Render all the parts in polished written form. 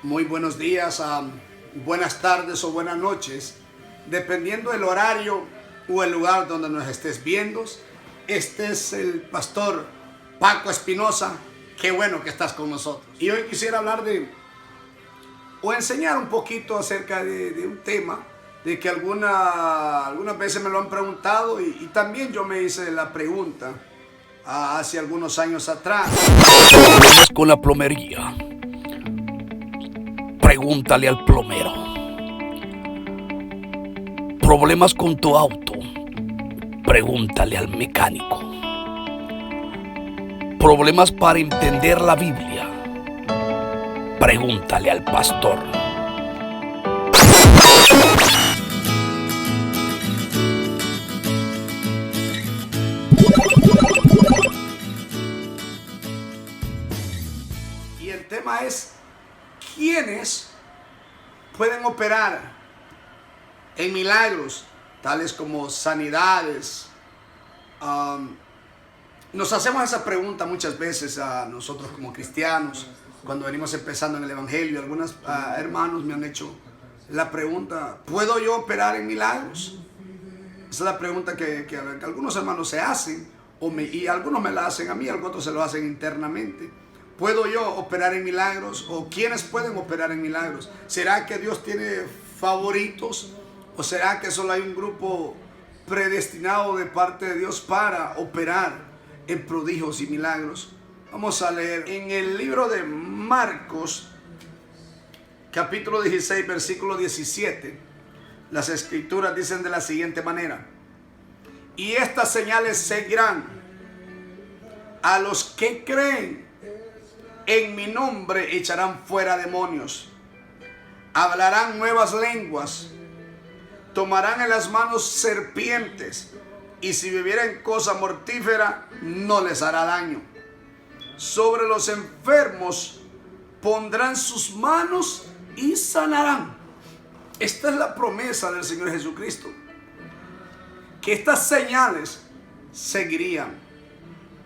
Muy buenos días, buenas tardes o buenas noches, dependiendo del horario o el lugar donde nos estés viendo. Este es el pastor Paco Espinosa. Qué bueno que estás con nosotros. Y hoy quisiera hablar o enseñar un poquito acerca de un tema de que algunas veces me lo han preguntado y también yo me hice la pregunta hace algunos años atrás. Problemas con la plomería. Pregúntale al plomero. Problemas con tu auto. Pregúntale al mecánico. Problemas para entender la Biblia. Pregúntale al pastor. Y el tema es: ¿quiénes pueden operar en milagros, tales como sanidades? Nos hacemos esa pregunta muchas veces a nosotros como cristianos, cuando venimos empezando en el Evangelio. Algunos hermanos me han hecho la pregunta: ¿puedo yo operar en milagros? Esa es la pregunta que algunos hermanos se hacen, y algunos me la hacen a mí, otros se lo hacen internamente. ¿Puedo yo operar en milagros? ¿O quiénes pueden operar en milagros? ¿Será que Dios tiene favoritos? ¿O será que solo hay un grupo predestinado de parte de Dios para operar en prodigios y milagros? Vamos a leer en el libro de Marcos, capítulo 16, versículo 17. Las escrituras dicen de la siguiente manera: y estas señales seguirán a los que creen. En mi nombre echarán fuera demonios, hablarán nuevas lenguas, tomarán en las manos serpientes, y si bebieren cosa mortífera no les hará daño. Sobre los enfermos pondrán sus manos y sanarán. Esta es la promesa del Señor Jesucristo, que estas señales seguirían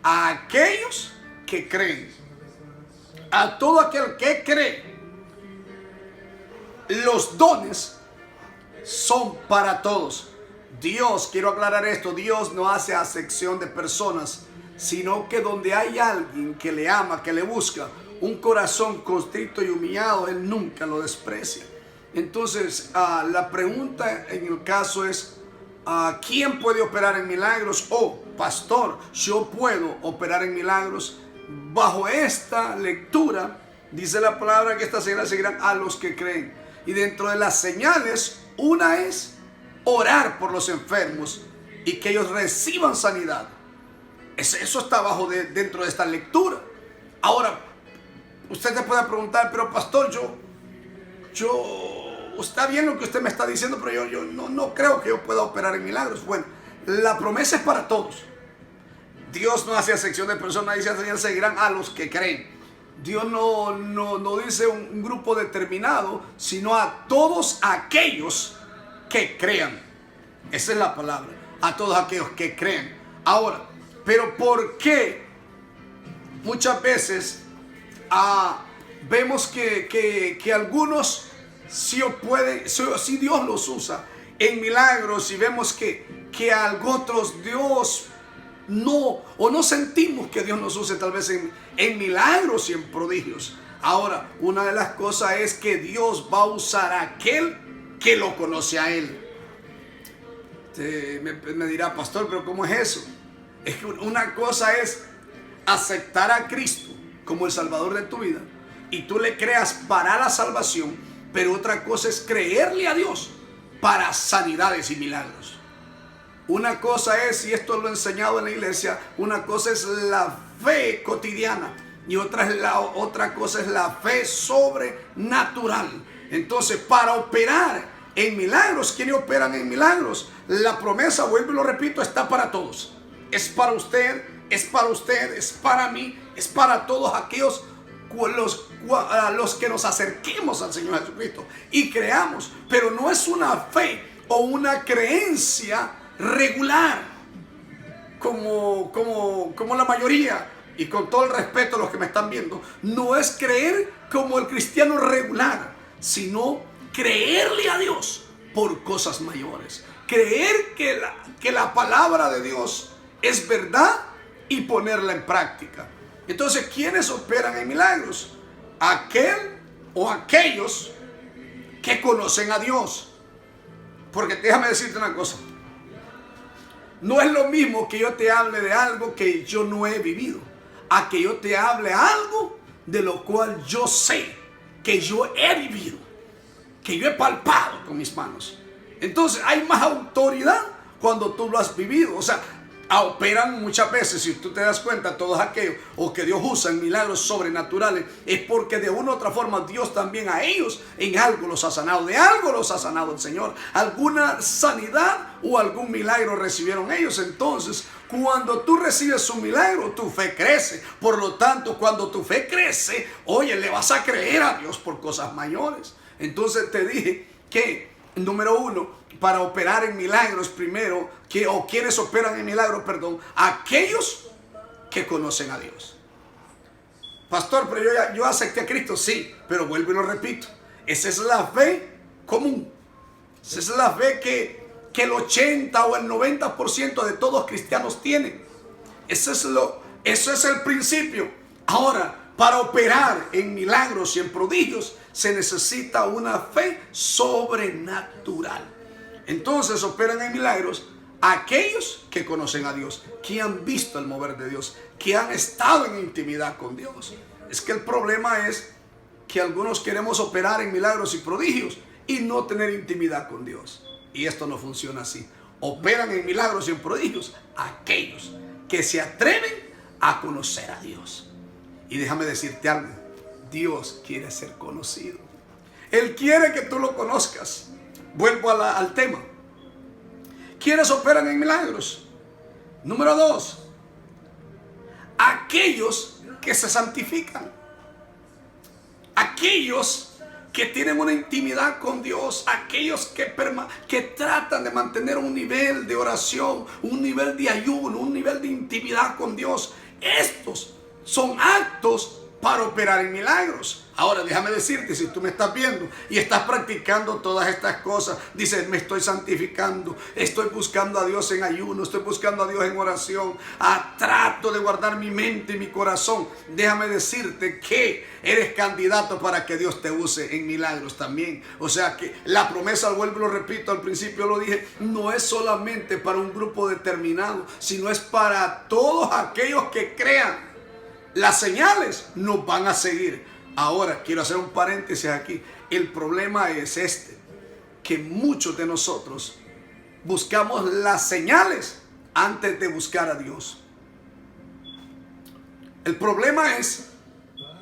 a aquellos que creen. A todo aquel que cree. Los dones son para todos. Dios, quiero aclarar esto, Dios no hace acepción de personas, sino que donde hay alguien que le ama, que le busca, un corazón contrito y humillado, Él nunca lo desprecia. Entonces, la pregunta en el caso es: ¿quién puede operar en milagros? Pastor, ¿yo puedo operar en milagros? Bajo esta lectura dice la palabra que estas señales seguirán a los que creen. Y dentro de las señales, una es orar por los enfermos y que ellos reciban sanidad. Eso está dentro de esta lectura. Ahora, usted te puede preguntar: pero pastor, está bien lo que usted me está diciendo, pero yo no creo que yo pueda operar en milagros. Bueno, la promesa es para todos. Dios no hace acepción de personas, dice: señales seguirán a los que creen. Dios no dice un grupo determinado, sino a todos aquellos que crean. Esa es la palabra, a todos aquellos que crean. Ahora, pero ¿por qué muchas veces vemos que algunos sí Dios los usa en milagros, y vemos que a otros Dios no sentimos que Dios nos use tal vez en milagros y en prodigios? Ahora, una de las cosas es que Dios va a usar a aquel que lo conoce a Él. Me dirá: pastor, pero ¿cómo es eso? Es que una cosa es aceptar a Cristo como el Salvador de tu vida y tú le creas para la salvación, pero otra cosa es creerle a Dios para sanidades y milagros. Una cosa es, y esto lo he enseñado en la iglesia, una cosa es la fe cotidiana y otra cosa es la fe sobrenatural. Entonces, para operar en milagros, ¿quiénes operan en milagros? La promesa, vuelvo y lo repito, está para todos. Es para usted, es para usted, es para mí, es para todos aquellos los que nos acerquemos al Señor Jesucristo y creamos. Pero no es una fe o una creencia regular como la mayoría y con todo el respeto a los que me están viendo, no es creer como el cristiano regular, sino creerle a Dios por cosas mayores. Creer que la palabra de Dios es verdad y ponerla en práctica. Entonces, ¿quiénes operan en milagros? Aquel o aquellos que conocen a Dios. Porque déjame decirte una cosa. No es lo mismo que yo te hable de algo que yo no he vivido, a que yo te hable algo de lo cual yo sé, que yo he vivido, que yo he palpado con mis manos. Entonces hay más autoridad cuando tú lo has vivido. O sea, operan muchas veces, si tú te das cuenta, todos aquellos o que Dios usa en milagros sobrenaturales, es porque de una u otra forma Dios también a ellos en algo los ha sanado, de algo los ha sanado el Señor, alguna sanidad o algún milagro recibieron ellos. Entonces, cuando tú recibes un milagro, tu fe crece. Por lo tanto, cuando tu fe crece, oye, le vas a creer a Dios por cosas mayores. Entonces te dije que, número uno, para operar en milagros primero, quienes operan en milagros, perdón, aquellos que conocen a Dios. Pastor, pero yo acepté a Cristo, sí, pero vuelvo y lo repito, esa es la fe común, esa es la fe que el 80 o el 90% de todos cristianos tienen. Eso es el principio. Ahora, para operar en milagros y en prodigios se necesita una fe sobrenatural. Entonces operan en milagros aquellos que conocen a Dios, que han visto el mover de Dios, que han estado en intimidad con Dios. Es que el problema es que algunos queremos operar en milagros y prodigios y no tener intimidad con Dios. Y esto no funciona así. Operan en milagros y en prodigios aquellos que se atreven a conocer a Dios. Y déjame decirte algo, Dios quiere ser conocido. Él quiere que tú lo conozcas. Vuelvo al tema. ¿Quiénes operan en milagros? Número 2, aquellos que se santifican. Aquellos que tienen una intimidad con Dios, aquellos que tratan de mantener un nivel de oración, un nivel de ayuno, un nivel de intimidad con Dios. Estos son actos para operar en milagros. Ahora déjame decirte, si tú me estás viendo y estás practicando todas estas cosas, dices, me estoy santificando, estoy buscando a Dios en ayuno, estoy buscando a Dios en oración, trato de guardar mi mente y mi corazón, déjame decirte que eres candidato para que Dios te use en milagros también. O sea que la promesa, vuelvo y lo repito, al principio lo dije, no es solamente para un grupo determinado, sino es para todos aquellos que crean. Las señales nos van a seguir. Ahora, quiero hacer un paréntesis aquí. El problema es que muchos de nosotros buscamos las señales antes de buscar a Dios. El problema es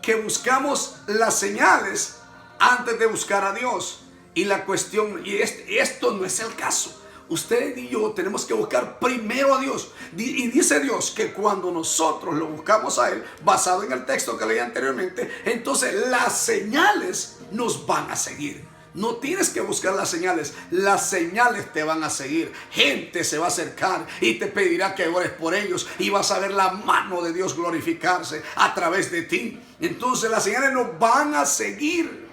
que buscamos las señales antes de buscar a Dios. Y la cuestión, y esto no es el caso. Usted y yo tenemos que buscar primero a Dios. Y dice Dios que cuando nosotros lo buscamos a Él, basado en el texto que leí anteriormente, entonces las señales nos van a seguir. No tienes que buscar las señales te van a seguir. Gente se va a acercar y te pedirá que ores por ellos y vas a ver la mano de Dios glorificarse a través de ti. Entonces las señales nos van a seguir.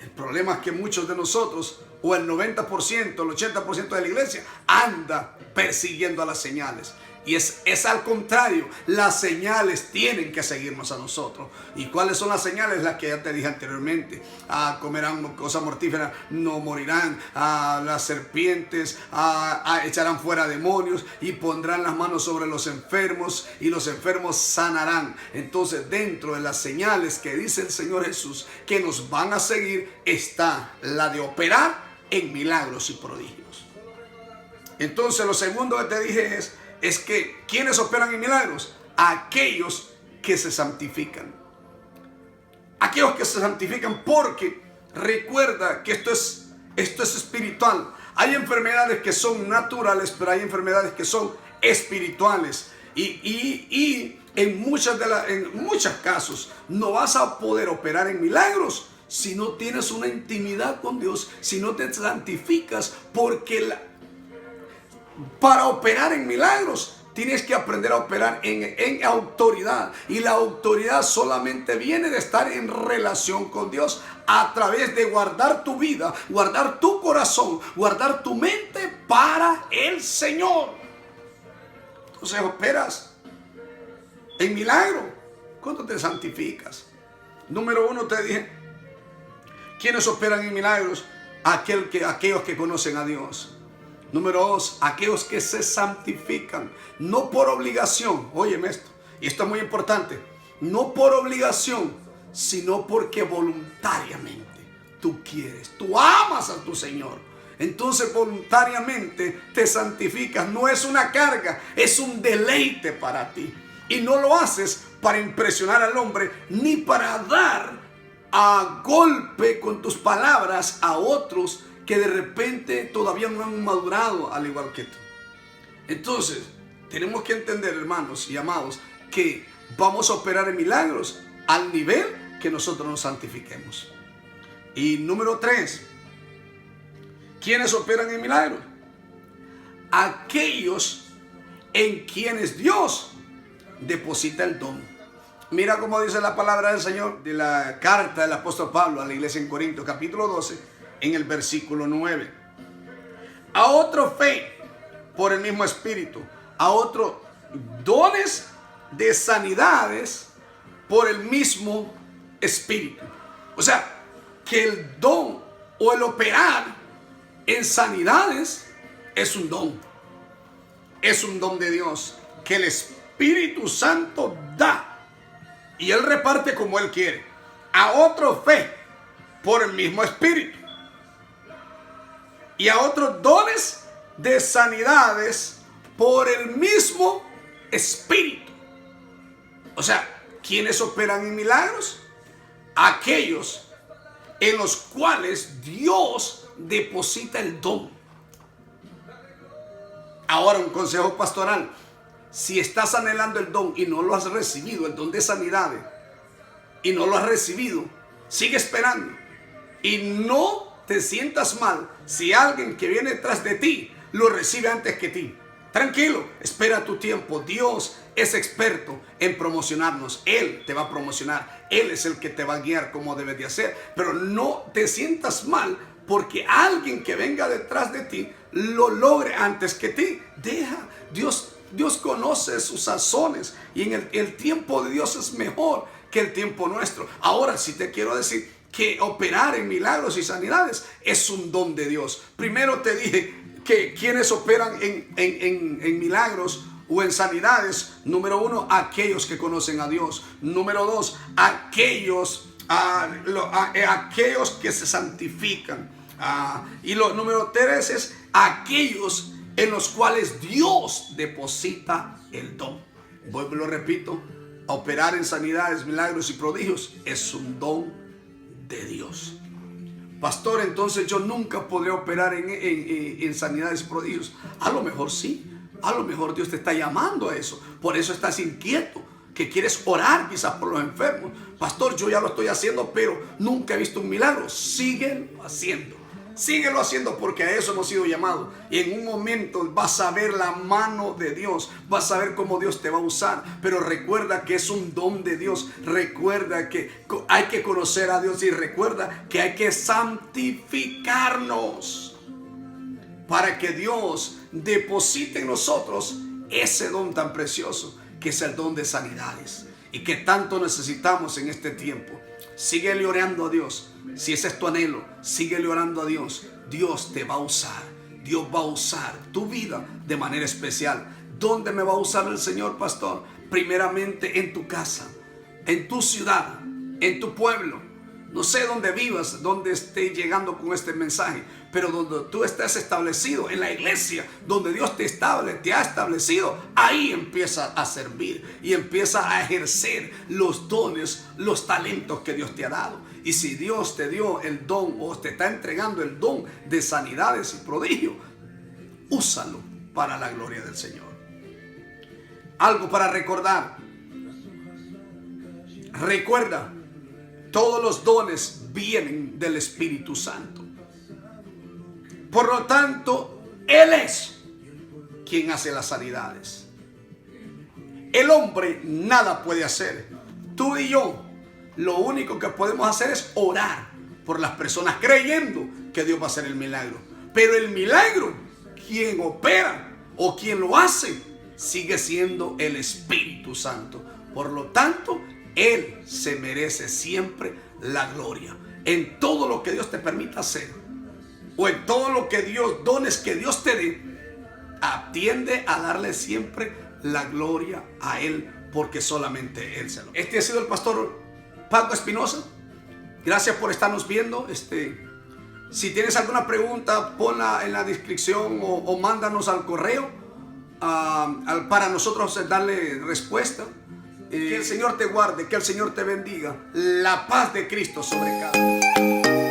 El problema es que muchos de nosotros, o el 90%, el 80% de la iglesia, anda persiguiendo a las señales. Y es al contrario, las señales tienen que seguirnos a nosotros. ¿Y cuáles son las señales? Las que ya te dije anteriormente. Comerán cosas mortíferas, no morirán. Las serpientes echarán fuera demonios y pondrán las manos sobre los enfermos y los enfermos sanarán. Entonces, dentro de las señales que dice el Señor Jesús que nos van a seguir, está la de operar en milagros y prodigios. Entonces, lo segundo que te dije es que ¿quiénes operan en milagros? Aquellos que se santifican. Aquellos que se santifican, porque recuerda que esto es espiritual. Hay enfermedades que son naturales, pero hay enfermedades que son espirituales. Y en muchos casos no vas a poder operar en milagros si no tienes una intimidad con Dios, si no te santificas, porque para operar en milagros tienes que aprender a operar en autoridad. Y la autoridad solamente viene de estar en relación con Dios a través de guardar tu vida, guardar tu corazón, guardar tu mente para el Señor. Entonces operas en milagro cuando te santificas. Número 1 te dije, ¿quiénes operan en milagros? Aquellos que conocen a Dios. Número 2, aquellos que se santifican, no por obligación. Óyeme esto, y esto es muy importante, no por obligación, sino porque voluntariamente tú quieres, tú amas a tu Señor. Entonces voluntariamente te santificas. No es una carga, es un deleite para ti. Y no lo haces para impresionar al hombre, ni para dar a golpe con tus palabras a otros que de repente todavía no han madurado al igual que tú. Entonces, tenemos que entender, hermanos y amados, que vamos a operar en milagros al nivel que nosotros nos santifiquemos. Y número 3, ¿quiénes operan en milagros? Aquellos en quienes Dios deposita el don. Mira cómo dice la palabra del Señor de la carta del apóstol Pablo a la iglesia en Corinto, capítulo 12, en el versículo 9. A otro fe por el mismo Espíritu, a otro dones de sanidades por el mismo Espíritu. O sea, que el don o el operar en sanidades es un don. Es un don de Dios que el Espíritu Santo da. Y Él reparte como Él quiere. A otro fe por el mismo Espíritu. Y a otros dones de sanidades por el mismo Espíritu. O sea, ¿quiénes operan en milagros? Aquellos en los cuales Dios deposita el don. Ahora, un consejo pastoral. Si estás anhelando el don y no lo has recibido, el don de sanidades, y no lo has recibido, sigue esperando. Y no te sientas mal si alguien que viene detrás de ti lo recibe antes que ti. Tranquilo, espera tu tiempo. Dios es experto en promocionarnos. Él te va a promocionar. Él es el que te va a guiar como debes de hacer. Pero no te sientas mal porque alguien que venga detrás de ti lo logre antes que ti. Dios conoce sus sazones y en el tiempo de Dios es mejor que el tiempo nuestro. Ahora sí te quiero decir que operar en milagros y sanidades es un don de Dios. Primero te dije que quienes operan en milagros o en sanidades, número 1, aquellos que conocen a Dios. Número 2, aquellos que se santifican. Y lo número 3 es aquellos en los cuales Dios deposita el don. Vuelvo y lo repito, operar en sanidades, milagros y prodigios es un don de Dios. Pastor, entonces yo nunca podré operar en sanidades y prodigios. A lo mejor sí, a lo mejor Dios te está llamando a eso. Por eso estás inquieto, que quieres orar quizás por los enfermos. Pastor, yo ya lo estoy haciendo, pero nunca he visto un milagro. Síguelo haciendo. Síguelo haciendo porque a eso hemos sido llamados. Y en un momento vas a ver la mano de Dios. Vas a ver cómo Dios te va a usar. Pero recuerda que es un don de Dios. Recuerda que hay que conocer a Dios. Y recuerda que hay que santificarnos para que Dios deposite en nosotros ese don tan precioso que es el don de sanidades. Y que tanto necesitamos en este tiempo. Síguele orando a Dios. Si ese es tu anhelo, síguele orando a Dios. Dios te va a usar. Dios va a usar tu vida de manera especial. ¿Dónde me va a usar el Señor, pastor? Primeramente en tu casa, en tu ciudad, en tu pueblo. No sé dónde vivas, dónde esté llegando con este mensaje, pero donde tú estés establecido, en la iglesia, donde Dios te ha establecido, ahí empieza a servir y empieza a ejercer los dones, los talentos que Dios te ha dado. Y si Dios te dio el don o te está entregando el don de sanidades y prodigios, úsalo para la gloria del Señor. Algo para recordar. Recuerda, todos los dones vienen del Espíritu Santo. Por lo tanto, Él es quien hace las sanidades. el hombre nada puede hacer. Tú y yo, lo único que podemos hacer es orar por las personas creyendo que Dios va a hacer el milagro. Pero el milagro, quien opera o quien lo hace, sigue siendo el Espíritu Santo. Por lo tanto, Él se merece siempre la gloria. En todo lo que Dios te permita hacer, o en todo lo que Dios, dones que Dios te dé, atiende a darle siempre la gloria a Él, porque solamente Él se lo. Este ha sido el pastor Paco Espinosa. Gracias por estarnos viendo. Si tienes alguna pregunta, ponla en la descripción o mándanos al correo para nosotros darle respuesta. Que el Señor te guarde, que el Señor te bendiga. La paz de Cristo sobre cada uno.